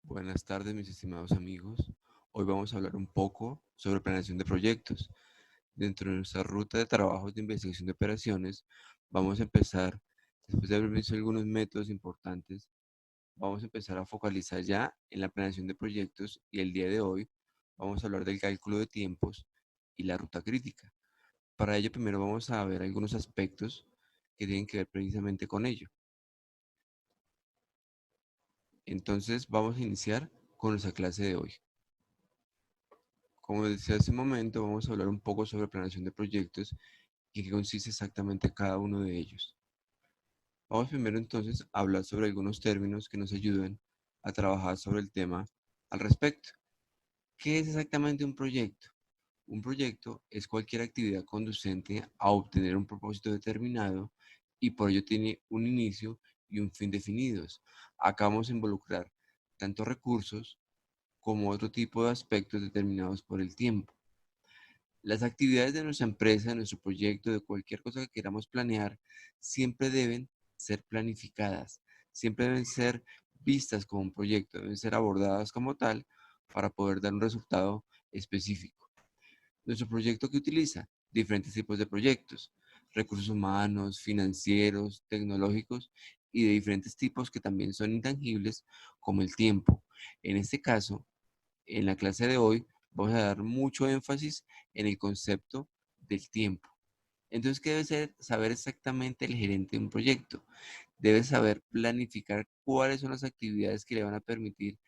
Buenas tardes, mis estimados amigos. Hoy vamos a hablar un poco sobre planeación de proyectos. Dentro de nuestra ruta de trabajos de investigación de operaciones, vamos a empezar, después de haber visto algunos métodos importantes, vamos a empezar a focalizar ya en la planeación de proyectos y el día de hoy vamos a hablar del cálculo de tiempos y la ruta crítica. Para ello, primero vamos a ver algunos aspectos que tienen que ver precisamente con ello. Entonces, vamos a iniciar con nuestra clase de hoy. Como decía hace un momento, vamos a hablar un poco sobre planeación de proyectos y qué consiste exactamente cada uno de ellos. Vamos primero entonces a hablar sobre algunos términos que nos ayuden a trabajar sobre el tema al respecto. ¿Qué es exactamente un proyecto? Un proyecto es cualquier actividad conducente a obtener un propósito determinado y por ello tiene un inicio y un fin definidos. Acá vamos a involucrar tanto recursos como otro tipo de aspectos determinados por el tiempo. Las actividades de nuestra empresa, de nuestro proyecto, de cualquier cosa que queramos planear, siempre deben ser planificadas, siempre deben ser vistas como un proyecto, deben ser abordadas como tal para poder dar un resultado específico. Nuestro proyecto que utiliza diferentes tipos de proyectos, recursos humanos, financieros, tecnológicos y de diferentes tipos que también son intangibles como el tiempo. En este caso, en la clase de hoy vamos a dar mucho énfasis en el concepto del tiempo. Entonces, ¿qué saber exactamente el gerente de un proyecto? Debe saber planificar cuáles son las actividades que le van a permitir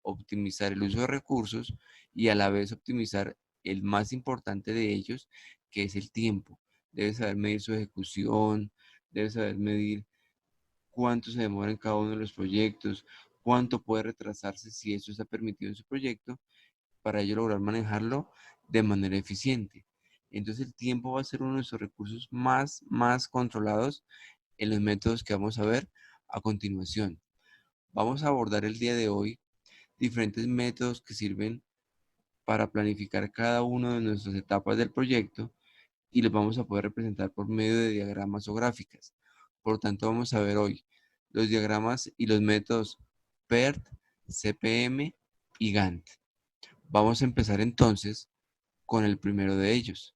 optimizar el uso de recursos y a la vez optimizar el más importante de ellos, que es el tiempo. Debe saber medir su ejecución, debe saber medir cuánto se demora en cada uno de los proyectos, cuánto puede retrasarse si eso está permitido en su proyecto para ello lograr manejarlo de manera eficiente. Entonces el tiempo va a ser uno de nuestros recursos más controlados en los métodos que vamos a ver a continuación. Vamos a abordar el día de hoy diferentes métodos que sirven para planificar cada una de nuestras etapas del proyecto y los vamos a poder representar por medio de diagramas o gráficas. Por lo tanto, vamos a ver hoy los diagramas y los métodos PERT, CPM y Gantt. Vamos a empezar entonces con el primero de ellos.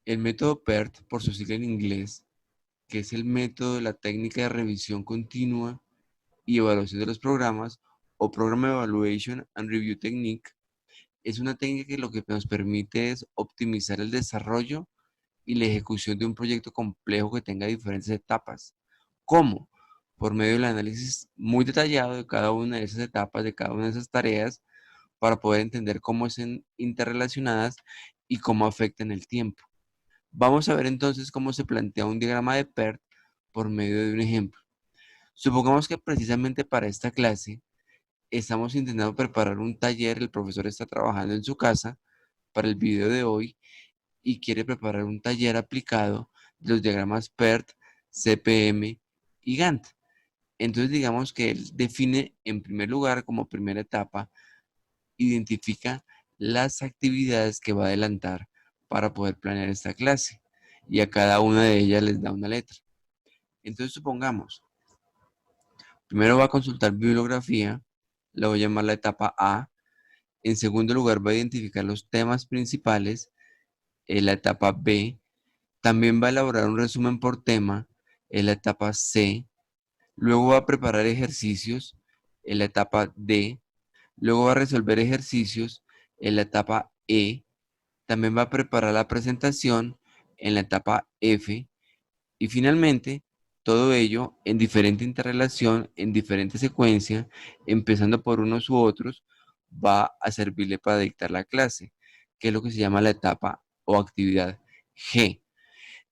El método PERT, por su sigla en inglés, que es el método de la técnica de revisión continua y evaluación de los programas, o Program Evaluation and Review Technique, es una técnica que lo que nos permite es optimizar el desarrollo y la ejecución de un proyecto complejo que tenga diferentes etapas. ¿Cómo? Por medio del análisis muy detallado de cada una de esas etapas, de cada una de esas tareas, para poder entender cómo están interrelacionadas y cómo afectan el tiempo. Vamos a ver entonces cómo se plantea un diagrama de PERT por medio de un ejemplo. Supongamos que precisamente para esta clase estamos intentando preparar un taller, el profesor está trabajando en su casa para el video de hoy y quiere preparar un taller aplicado de los diagramas PERT, CPM y Gantt. Entonces digamos que él define en primer lugar como primera etapa, identifica las actividades que va a adelantar para poder planear esta clase y a cada una de ellas les da una letra. Entonces supongamos, primero va a consultar bibliografía, la voy a llamar la etapa A. En segundo lugar va a identificar los temas principales, en la etapa B. También va a elaborar un resumen por tema, en la etapa C. Luego va a preparar ejercicios, en la etapa D. Luego va a resolver ejercicios, en la etapa E. También va a preparar la presentación en la etapa F y finalmente todo ello en diferente interrelación, en diferente secuencia, empezando por unos u otros, va a servirle para dictar la clase, que es lo que se llama la etapa o actividad G.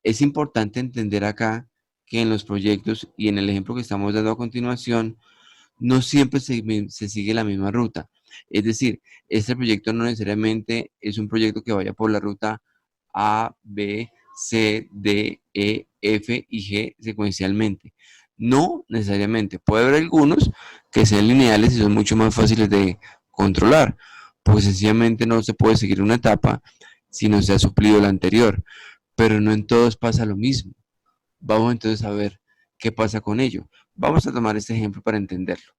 Es importante entender acá que en los proyectos y en el ejemplo que estamos dando a continuación, no siempre se sigue la misma ruta. Es decir, este proyecto no necesariamente es un proyecto que vaya por la ruta A, B, C, D, E, F y G secuencialmente. No necesariamente. Puede haber algunos que sean lineales y son mucho más fáciles de controlar, porque sencillamente no se puede seguir una etapa si no se ha suplido la anterior. Pero no en todos pasa lo mismo. Vamos entonces a ver qué pasa con ello. Vamos a tomar este ejemplo para entenderlo.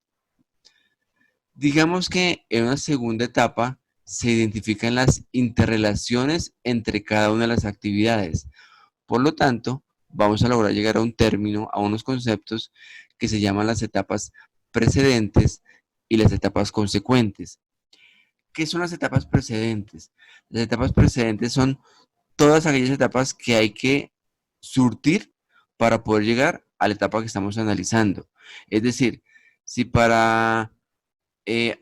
Digamos que en una segunda etapa se identifican las interrelaciones entre cada una de las actividades. Por lo tanto, vamos a lograr llegar a un término, a unos conceptos que se llaman las etapas precedentes y las etapas consecuentes. ¿Qué son las etapas precedentes? Las etapas precedentes son todas aquellas etapas que hay que surtir para poder llegar a la etapa que estamos analizando. Es decir, si para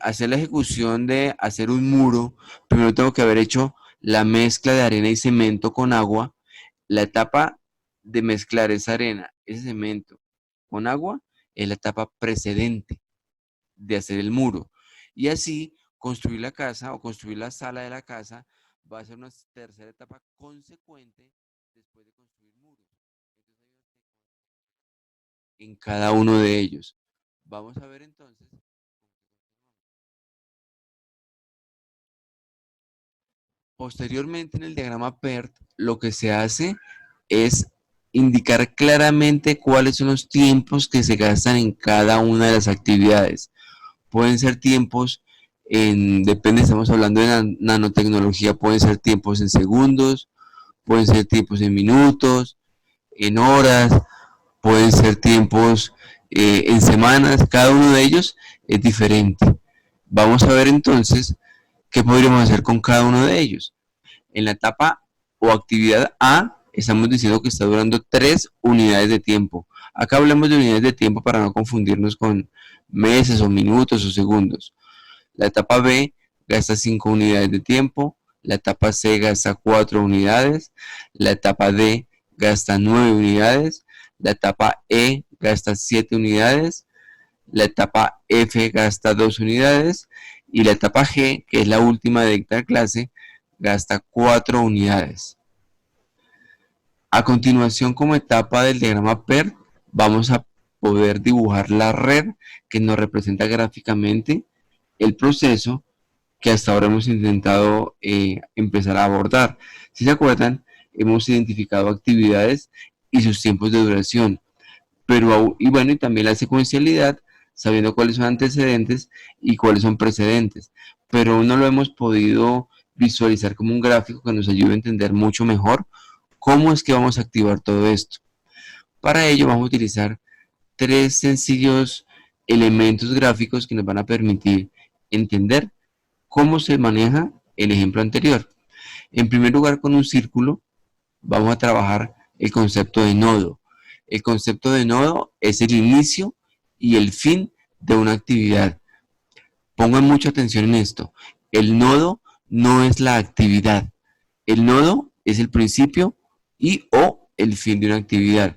hacer la ejecución de hacer un muro, primero tengo que haber hecho la mezcla de arena y cemento con agua, la etapa de mezclar esa arena, ese cemento con agua, es la etapa precedente de hacer el muro. Y así, construir la casa o construir la sala de la casa va a ser una tercera etapa consecuente después de construir muros. En cada uno de ellos. Vamos a ver entonces. Posteriormente en el diagrama PERT, lo que se hace es indicar claramente cuáles son los tiempos que se gastan en cada una de las actividades. Pueden ser tiempos depende, estamos hablando de nanotecnología, pueden ser tiempos en segundos, pueden ser tiempos en minutos, en horas, pueden ser tiempos en semanas, cada uno de ellos es diferente. Vamos a ver entonces qué podríamos hacer con cada uno de ellos. En la etapa o actividad A, estamos diciendo que está durando 3 unidades de tiempo. Acá hablamos de unidades de tiempo para no confundirnos con meses o minutos o segundos. La etapa B gasta 5 unidades de tiempo. La etapa C gasta 4 unidades. La etapa D gasta 9 unidades. La etapa E gasta 7 unidades. La etapa F gasta 2 unidades. Y la etapa G, que es la última de esta clase, gasta 4 unidades. A continuación, como etapa del diagrama PERT, vamos a poder dibujar la red que nos representa gráficamente el proceso que hasta ahora hemos intentado empezar a abordar. Si se acuerdan, hemos identificado actividades y sus tiempos de duración, pero y bueno, y también la secuencialidad, sabiendo cuáles son antecedentes y cuáles son precedentes, pero aún no lo hemos podido visualizar como un gráfico que nos ayude a entender mucho mejor cómo es que vamos a activar todo esto. Para ello vamos a utilizar 3 sencillos elementos gráficos que nos van a permitir entender cómo se maneja el ejemplo anterior. En primer lugar, con un círculo vamos a trabajar el concepto de nodo. El concepto de nodo es el inicio y el fin de una actividad. Pongan mucha atención en esto. El nodo no es la actividad. El nodo es el principio y o el fin de una actividad.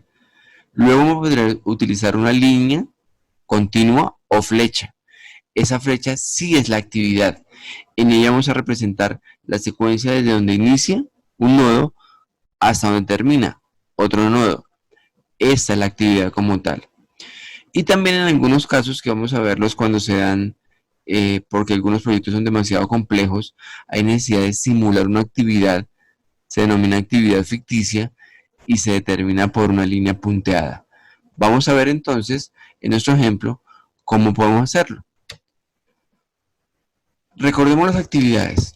Luego vamos a poder utilizar una línea continua o flecha. Esa flecha sí es la actividad. En ella vamos a representar la secuencia desde donde inicia un nodo hasta donde termina otro nodo. Esta es la actividad como tal. Y también en algunos casos que vamos a verlos cuando se dan, porque algunos proyectos son demasiado complejos, hay necesidad de simular una actividad, se denomina actividad ficticia y se determina por una línea punteada. Vamos a ver entonces en nuestro ejemplo cómo podemos hacerlo. Recordemos las actividades.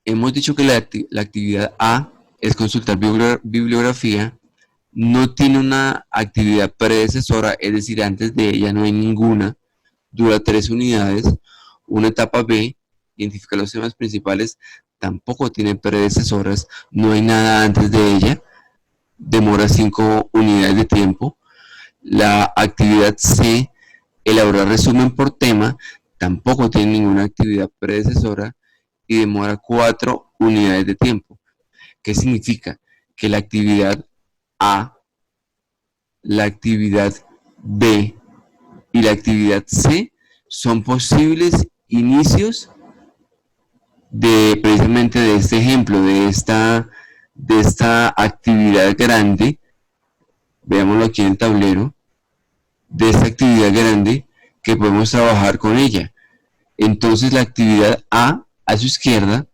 Hemos dicho que la actividad A es consultar bibliografía, no tiene una actividad predecesora, es decir, antes de ella no hay ninguna, dura 3 unidades. Una etapa B, identificar los temas principales, tampoco tiene predecesoras, no hay nada antes de ella, demora 5 unidades de tiempo. La actividad C, elaborar resumen por tema, tampoco tiene ninguna actividad predecesora y demora 4 unidades de tiempo. ¿Qué significa? Que la actividad A, la actividad B y la actividad C son posibles inicios de precisamente de este ejemplo, de esta actividad grande, veámoslo aquí en el tablero, de esta actividad grande que podemos trabajar con ella. Entonces la actividad A su izquierda,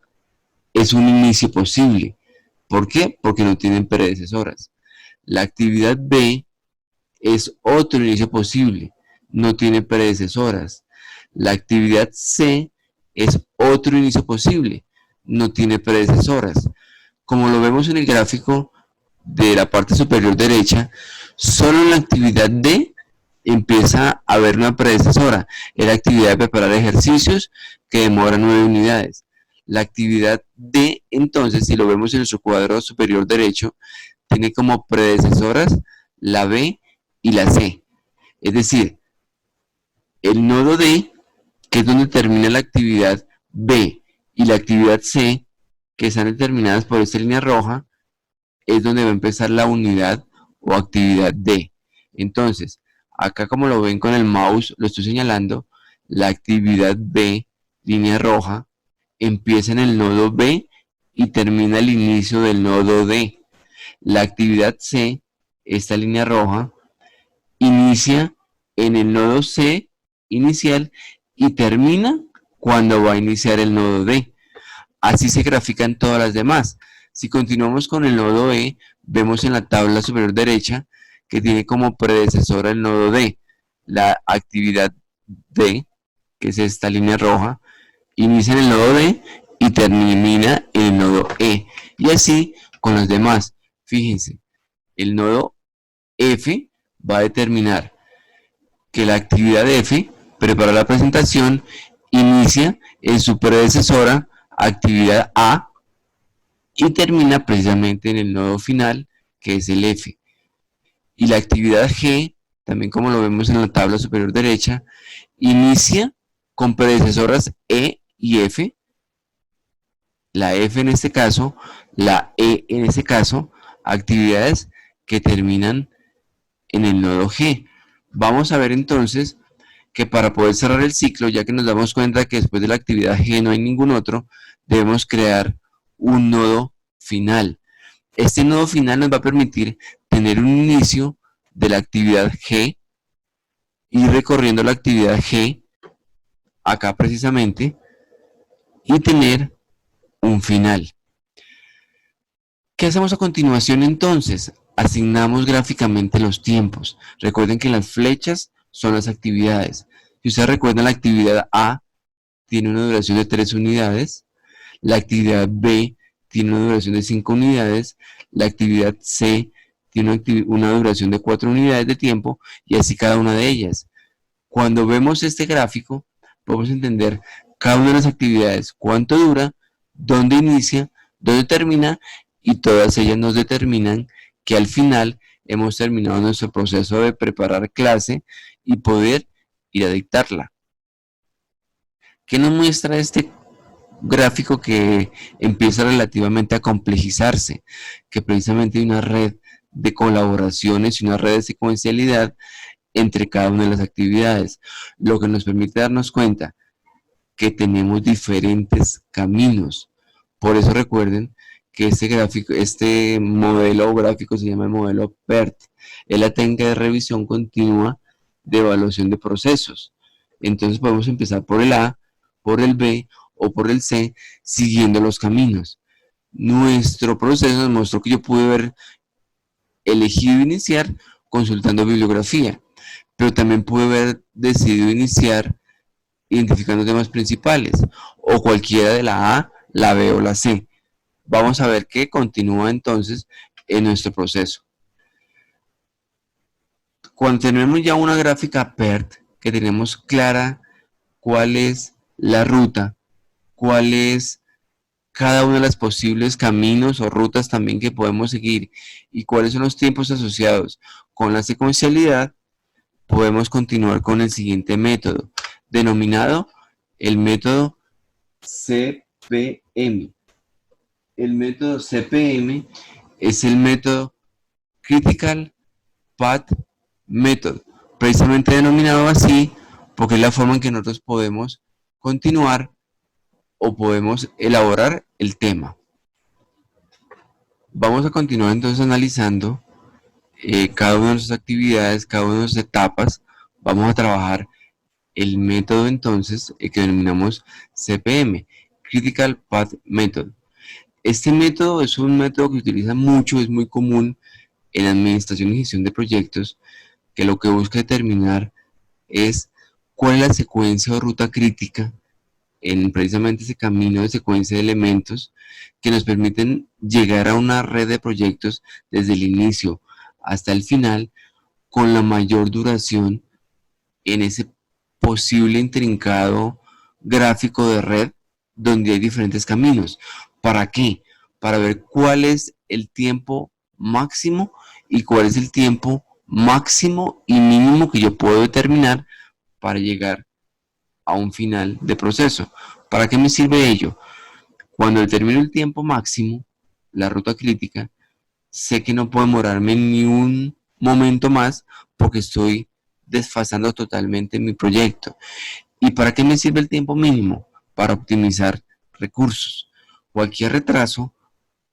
es un inicio posible. ¿Por qué? Porque no tienen predecesoras. La actividad B es otro inicio posible, no tiene predecesoras. La actividad C es otro inicio posible, no tiene predecesoras. Como lo vemos en el gráfico de la parte superior derecha, solo en la actividad D empieza a haber una predecesora, es la actividad de preparar ejercicios que demora 9 unidades. La actividad D, entonces, si lo vemos en su cuadro superior derecho, tiene como predecesoras la B y la C. Es decir, el nodo D, que es donde termina la actividad B, y la actividad C, que están determinadas por esta línea roja, es donde va a empezar la unidad o actividad D. Entonces, acá como lo ven con el mouse, lo estoy señalando, la actividad B, línea roja, empieza en el nodo B y termina al inicio del nodo D. La actividad C, esta línea roja, inicia en el nodo C inicial y termina cuando va a iniciar el nodo D. Así se grafican todas las demás. Si continuamos con el nodo E, vemos en la tabla superior derecha que tiene como predecesora el nodo D. La actividad D, que es esta línea roja, inicia en el nodo D y termina en el nodo E. Y así con los demás. Fíjense, el nodo F va a determinar que la actividad F, prepara la presentación, inicia en su predecesora actividad A y termina precisamente en el nodo final, que es el F. Y la actividad G, también como lo vemos en la tabla superior derecha, inicia con predecesoras E y F, la F en este caso, la E en este caso, actividades que terminan en el nodo G. Vamos a ver entonces que para poder cerrar el ciclo, ya que nos damos cuenta que después de la actividad G no hay ningún otro, debemos crear un nodo final. Este nodo final nos va a permitir tener un inicio de la actividad G y recorriendo la actividad G acá precisamente y tener un final. ¿Qué hacemos a continuación entonces? Asignamos gráficamente los tiempos. Recuerden que las flechas son las actividades. Si ustedes recuerdan, la actividad A tiene una duración de 3 unidades, la actividad B tiene una duración de 5 unidades, la actividad C tiene una duración de 4 unidades de tiempo y así cada una de ellas. Cuando vemos este gráfico, podemos entender cada una de las actividades, cuánto dura, dónde inicia, dónde termina y todas ellas nos determinan que al final hemos terminado nuestro proceso de preparar clase y poder ir a dictarla. ¿Qué nos muestra este gráfico que empieza relativamente a complejizarse? Que precisamente hay una red de colaboraciones y una red de secuencialidad entre cada una de las actividades, lo que nos permite darnos cuenta que tenemos diferentes caminos. Por eso recuerden que este modelo gráfico se llama el modelo PERT, es la técnica de revisión continua de evaluación de procesos. Entonces podemos empezar por el A, por el B o por el C, siguiendo los caminos. Nuestro proceso nos mostró que yo pude haber elegido iniciar consultando bibliografía, pero también pude haber decidido iniciar identificando temas principales, o cualquiera de la A, la B o la C. Vamos a ver qué continúa entonces en nuestro proceso. Cuando tenemos ya una gráfica PERT, que tenemos clara cuál es la ruta, cuál es cada uno de los posibles caminos o rutas también que podemos seguir y cuáles son los tiempos asociados con la secuencialidad, podemos continuar con el siguiente método, denominado el método CPM. El método CPM es el método Critical Path Method, precisamente denominado así porque es la forma en que nosotros podemos continuar o podemos elaborar el tema. Vamos a continuar entonces analizando cada una de nuestras actividades, cada una de nuestras etapas. Vamos a trabajar el método entonces que denominamos CPM, Critical Path Method. Este método es un método que utiliza mucho, es muy común en administración y gestión de proyectos, que lo que busca determinar es cuál es la secuencia o ruta crítica en precisamente ese camino de secuencia de elementos que nos permiten llegar a una red de proyectos desde el inicio hasta el final con la mayor duración en ese posible intrincado gráfico de red donde hay diferentes caminos. ¿Para qué? Para ver cuál es el tiempo máximo y cuál es el tiempo máximo y mínimo que yo puedo determinar para llegar a un final de proceso. ¿Para qué me sirve ello? Cuando determino el tiempo máximo, la ruta crítica, sé que no puedo demorarme ni un momento más porque estoy desfasando totalmente mi proyecto. ¿Y para qué me sirve el tiempo mínimo? Para optimizar recursos. Cualquier retraso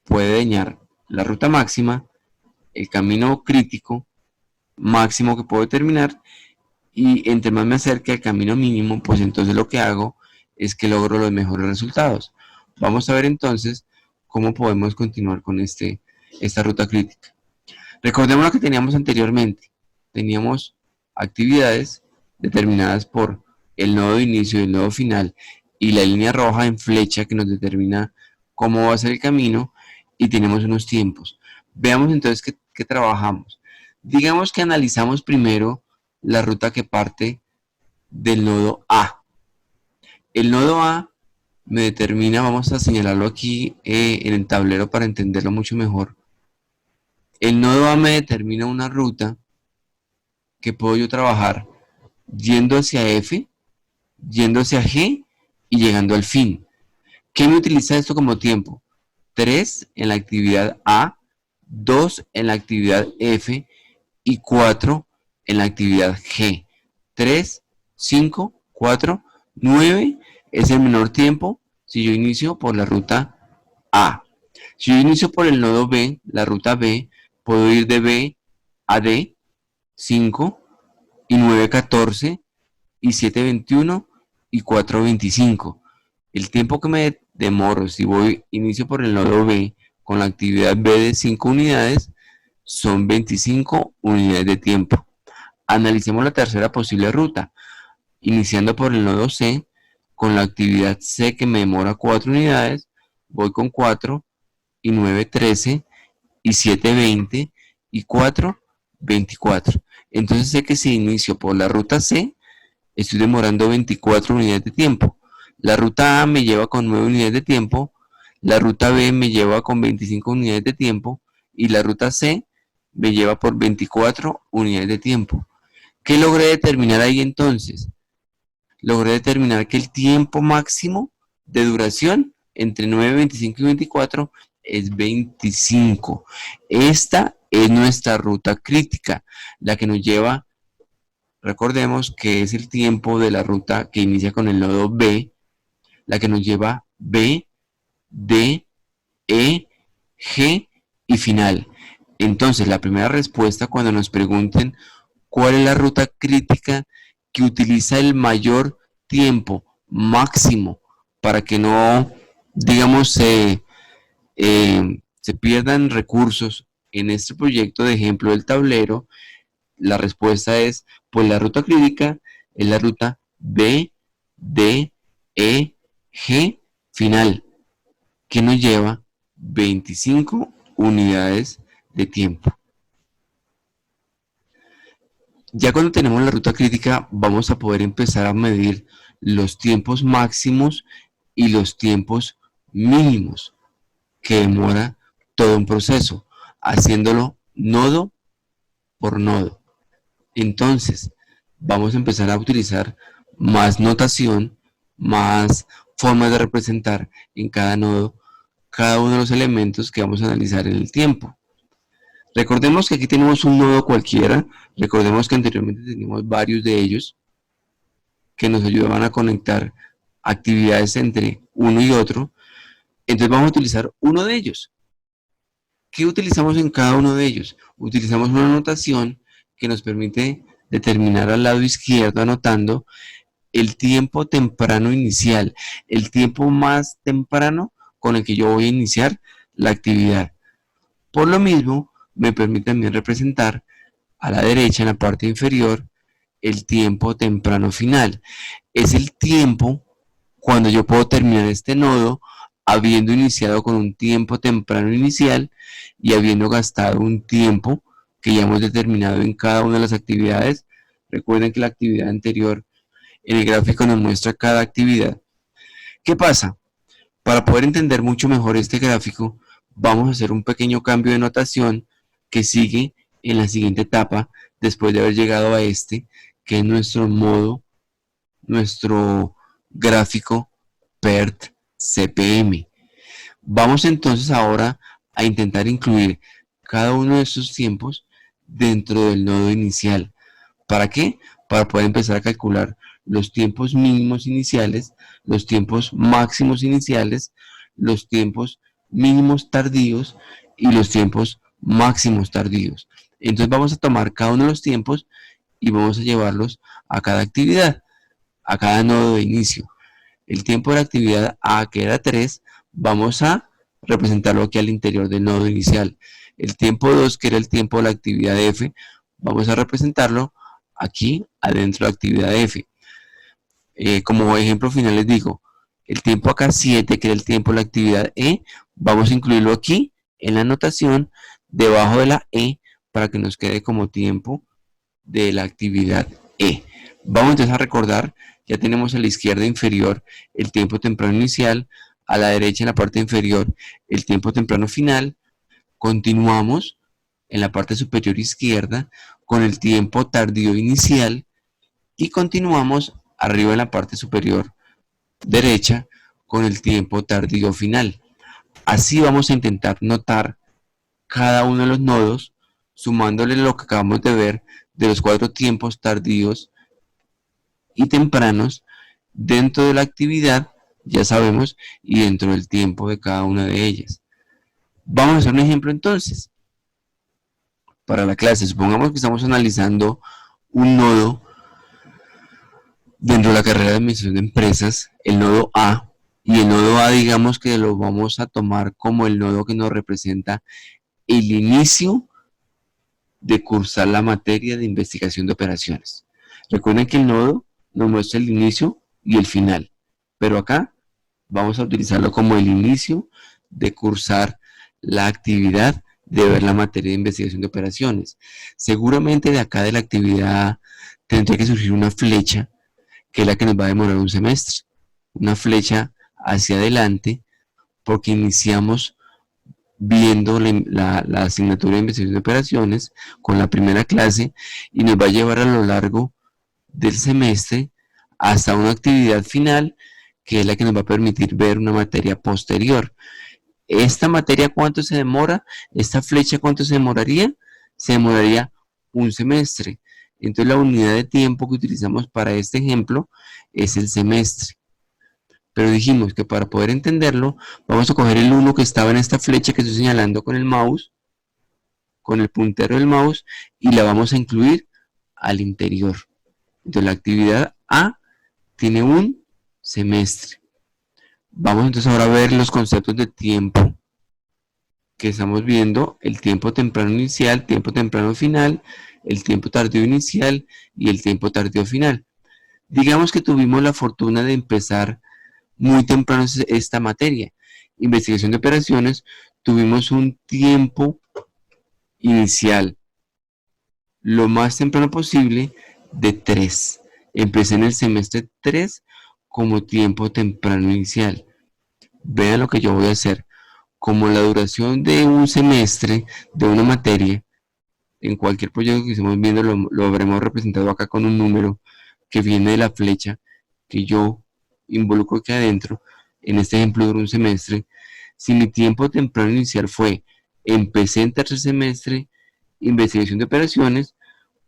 puede dañar la ruta máxima, el camino crítico máximo que puedo determinar, y entre más me acerque al camino mínimo, pues entonces lo que hago es que logro los mejores resultados. Vamos a ver entonces cómo podemos continuar con esta ruta crítica. Recordemos lo que teníamos anteriormente. Teníamos actividades determinadas por el nodo de inicio y el nodo final y la línea roja en flecha que nos determina cómo va a ser el camino, y tenemos unos tiempos. Veamos entonces qué trabajamos. Digamos que analizamos primero la ruta que parte del nodo A. El nodo A me determina, vamos a señalarlo aquí en el tablero para entenderlo mucho mejor. El nodo A me determina una ruta que puedo yo trabajar yendo hacia F, yendo hacia G y llegando al fin. ¿Qué me utiliza esto como tiempo? 3 en la actividad A, 2 en la actividad F y 4 en la actividad G. 3, 5, 4, 9 es el menor tiempo si yo inicio por la ruta A. Si yo inicio por el nodo B, la ruta B, puedo ir de B a D, 5 y 9, 14 y 7, 21 y 4, 25. El tiempo que me demoro si inicio por el nodo B con la actividad B de 5 unidades son 25 unidades de tiempo. Analicemos la tercera posible ruta, iniciando por el nodo C con la actividad C que me demora 4 unidades, voy con 4 y 9, 13 y 7, 20 y 4, 24. Entonces sé que si inicio por la ruta C, estoy demorando 24 unidades de tiempo. La ruta A me lleva con 9 unidades de tiempo, la ruta B me lleva con 25 unidades de tiempo y la ruta C me lleva por 24 unidades de tiempo. ¿Qué logré determinar ahí entonces? Logré determinar que el tiempo máximo de duración entre 9, 25 y 24 es 25. Esta es nuestra ruta crítica, la que nos lleva, recordemos que es el tiempo de la ruta que inicia con el nodo B, la que nos lleva B, D, E, G y final. Entonces, la primera respuesta cuando nos pregunten cuál es la ruta crítica que utiliza el mayor tiempo máximo para que no, digamos, se pierdan recursos en este proyecto de ejemplo del tablero, la respuesta es, pues la ruta crítica es la ruta B, D, E, G, final, que nos lleva 25 unidades de tiempo. Ya cuando tenemos la ruta crítica, vamos a poder empezar a medir los tiempos máximos y los tiempos mínimos que demora todo un proceso, haciéndolo nodo por nodo. Entonces, vamos a empezar a utilizar más notación, más formas de representar en cada nodo cada uno de los elementos que vamos a analizar en el tiempo. Recordemos que aquí tenemos un nodo cualquiera, recordemos que anteriormente teníamos varios de ellos que nos ayudaban a conectar actividades entre uno y otro. Entonces vamos a utilizar uno de ellos. ¿Qué utilizamos en cada uno de ellos? Utilizamos una notación que nos permite determinar al lado izquierdo, anotando el tiempo temprano inicial, el tiempo más temprano con el que yo voy a iniciar la actividad. Por lo mismo, me permite también representar a la derecha, en la parte inferior, el tiempo temprano final. Es el tiempo cuando yo puedo terminar este nodo habiendo iniciado con un tiempo temprano inicial y habiendo gastado un tiempo que ya hemos determinado en cada una de las actividades. Recuerden que la actividad anterior en el gráfico nos muestra cada actividad. ¿Qué pasa? Para poder entender mucho mejor este gráfico, vamos a hacer un pequeño cambio de notación que sigue en la siguiente etapa después de haber llegado a este, que es nuestro modo, nuestro gráfico PERT CPM. Vamos entonces ahora a intentar incluir cada uno de estos tiempos dentro del nodo inicial. ¿Para qué? Para poder empezar a calcular los tiempos mínimos iniciales, los tiempos máximos iniciales, los tiempos mínimos tardíos y los tiempos máximos tardíos. Entonces vamos a tomar cada uno de los tiempos y vamos a llevarlos a cada actividad, a cada nodo de inicio. El tiempo de la actividad A, que era 3, vamos a representarlo aquí al interior del nodo inicial. El tiempo 2, que era el tiempo de la actividad F, vamos a representarlo aquí adentro de la actividad F. Como ejemplo final les digo, el tiempo acá 7, que era el tiempo de la actividad E, vamos a incluirlo aquí en la anotación debajo de la E para que nos quede como tiempo de la actividad E. Vamos entonces a recordar, ya tenemos a la izquierda inferior el tiempo temprano inicial, a la derecha en la parte inferior el tiempo temprano final. Continuamos en la parte superior izquierda con el tiempo tardío inicial y continuamos arriba en la parte superior derecha con el tiempo tardío final. Así vamos a intentar notar cada uno de los nodos sumándole lo que acabamos de ver de los 4 tiempos tardíos y tempranos dentro de la actividad, ya sabemos, y dentro del tiempo de cada una de ellas. Vamos a hacer un ejemplo entonces. Para la clase, supongamos que estamos analizando un nodo dentro de la carrera de administración de empresas, el nodo A, y el nodo A digamos que lo vamos a tomar como el nodo que nos representa el inicio de cursar la materia de investigación de operaciones. Recuerden que el nodo nos muestra el inicio y el final, pero acá vamos a utilizarlo como el inicio de cursar la actividad de ver la materia de investigación de operaciones. Seguramente de acá de la actividad tendría que surgir una flecha que es la que nos va a demorar un semestre, una flecha hacia adelante porque iniciamos viendo la asignatura de investigación de operaciones con la primera clase y nos va a llevar a lo largo del semestre hasta una actividad final que es la que nos va a permitir ver una materia posterior. ¿Esta materia cuánto se demora? ¿Esta flecha cuánto se demoraría? Se demoraría un semestre. Entonces la unidad de tiempo que utilizamos para este ejemplo es el semestre. Pero dijimos que para poder entenderlo, vamos a coger el 1 que estaba en esta flecha que estoy señalando con el mouse, con el puntero del mouse, y la vamos a incluir al interior. Entonces la actividad A tiene un semestre. Vamos entonces ahora a ver los conceptos de tiempo que estamos viendo: el tiempo temprano inicial, tiempo temprano final, el tiempo tardío inicial y el tiempo tardío final. Digamos que tuvimos la fortuna de empezar muy temprano esta materia, investigación de operaciones, tuvimos un tiempo inicial lo más temprano posible de 3. Empecé en el semestre 3 como tiempo temprano inicial. Vean lo que yo voy a hacer. Como la duración de un semestre de una materia, en cualquier proyecto que estemos viendo lo habremos representado acá con un número que viene de la flecha que yo involucro aquí adentro. En este ejemplo dura un semestre. Si mi tiempo temprano inicial fue empecé en tercer semestre investigación de operaciones,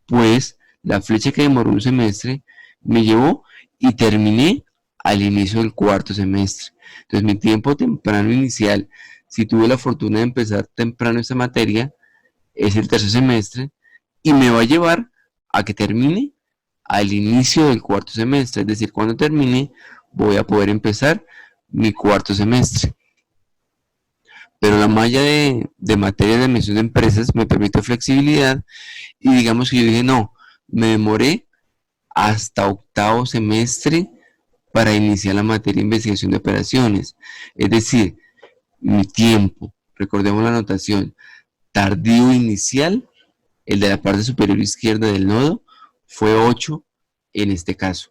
pues la flecha que demoró un semestre me llevó y terminé al inicio del cuarto semestre. Entonces mi tiempo temprano inicial, si tuve la fortuna de empezar temprano esta materia, es el tercer semestre y me va a llevar a que termine al inicio del cuarto semestre. Es decir, cuando termine voy a poder empezar mi cuarto semestre. Pero la malla de materia de administración de empresas me permite flexibilidad y digamos que yo dije, no, me demoré hasta octavo semestre para iniciar la materia de investigación de operaciones. Es decir, mi tiempo, recordemos la anotación, tardío inicial, el de la parte superior izquierda del nodo, fue 8 en este caso.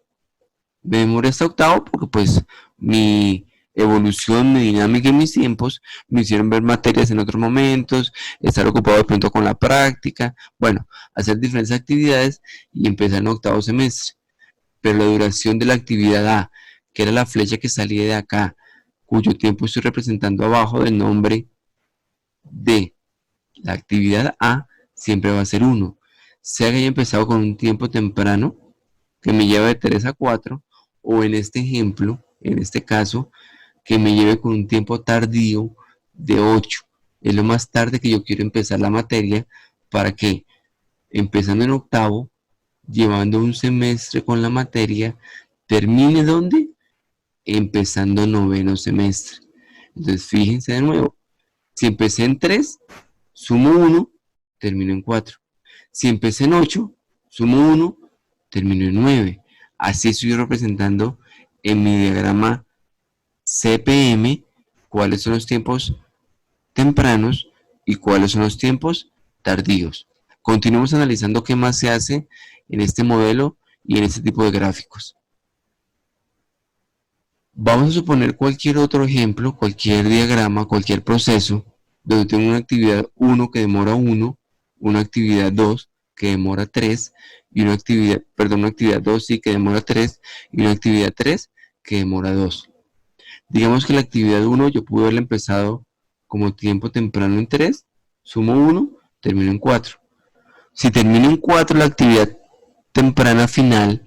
Me demoré hasta octavo porque pues mi evolución, mi dinámica y mis tiempos me hicieron ver materias en otros momentos, estar ocupado de pronto con la práctica, bueno, hacer diferentes actividades y empezar en octavo semestre. Pero la duración de la actividad A, que era la flecha que salía de acá, cuyo tiempo estoy representando abajo del nombre de la actividad A, siempre va a ser 1. Sea que haya empezado con un tiempo temprano, que me lleva de 3 a 4, o en este ejemplo, en este caso, que me lleve con un tiempo tardío de 8. Es lo más tarde que yo quiero empezar la materia para que, empezando en octavo, llevando un semestre con la materia, termine donde empezando noveno semestre. Entonces, fíjense de nuevo, si empecé en 3, sumo 1, termino en 4. Si empecé en 8, sumo 1, termino en 9. Así estoy representando en mi diagrama CPM cuáles son los tiempos tempranos y cuáles son los tiempos tardíos. Continuamos analizando qué más se hace en este modelo y en este tipo de gráficos. Vamos a suponer cualquier otro ejemplo, cualquier diagrama, cualquier proceso, donde tengo una actividad 1 que demora 1, una actividad 2 que demora 3, y una actividad 2 sí que demora 3, y una actividad 3 que demora 2. Digamos que la actividad 1 yo pude haberla empezado como tiempo temprano en 3, sumo 1, termino en 4. Si termino en 4 la actividad temprana final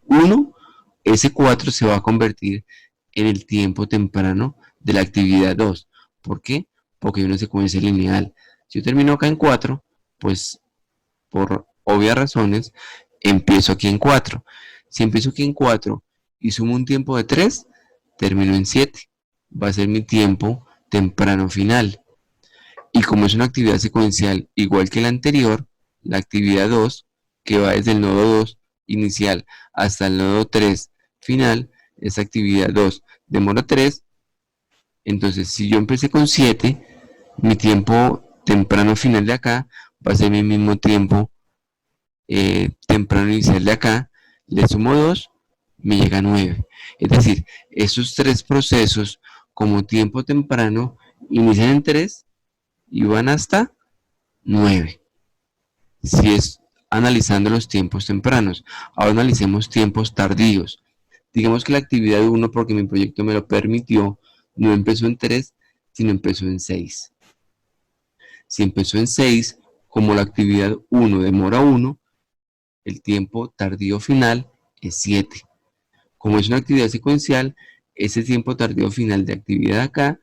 1, ese 4 se va a convertir en el tiempo temprano de la actividad 2. ¿Por qué? Porque hay una secuencia lineal. Si yo termino acá en 4, pues por obvias razones, empiezo aquí en 4. Si empiezo aquí en 4 y sumo un tiempo de 3, termino en 7. Va a ser mi tiempo temprano final. Y como es una actividad secuencial igual que la anterior, la actividad 2, que va desde el nodo 2 inicial hasta el nodo 3 final, esa actividad 2 demora 3. Entonces, si yo empecé con 7, mi tiempo temprano final de acá va a ser mi mismo tiempo temprano inicial de acá, le sumo 2, me llega a 9. Es decir, esos tres procesos como tiempo temprano inician en 3 y van hasta 9. Si es analizando los tiempos tempranos. Ahora analicemos tiempos tardíos. Digamos que la actividad 1, porque mi proyecto me lo permitió, no empezó en 3, sino empezó en 6. Si empezó en 6, como la actividad 1 demora 1, el tiempo tardío final es 7. Como es una actividad secuencial, ese tiempo tardío final de actividad acá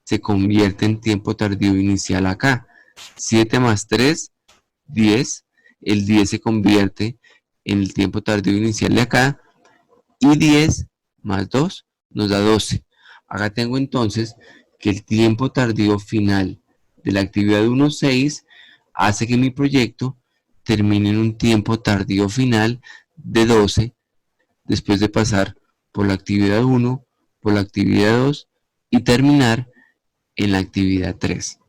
se convierte en tiempo tardío inicial acá. 7 más 3, 10. El 10 se convierte en el tiempo tardío inicial de acá. Y 10 más 2 nos da 12. Acá tengo entonces que el tiempo tardío final de la actividad 1.6 hace que mi proyecto termine en un tiempo tardío final de 12 después de pasar por la actividad 1, por la actividad 2 y terminar en la actividad 3.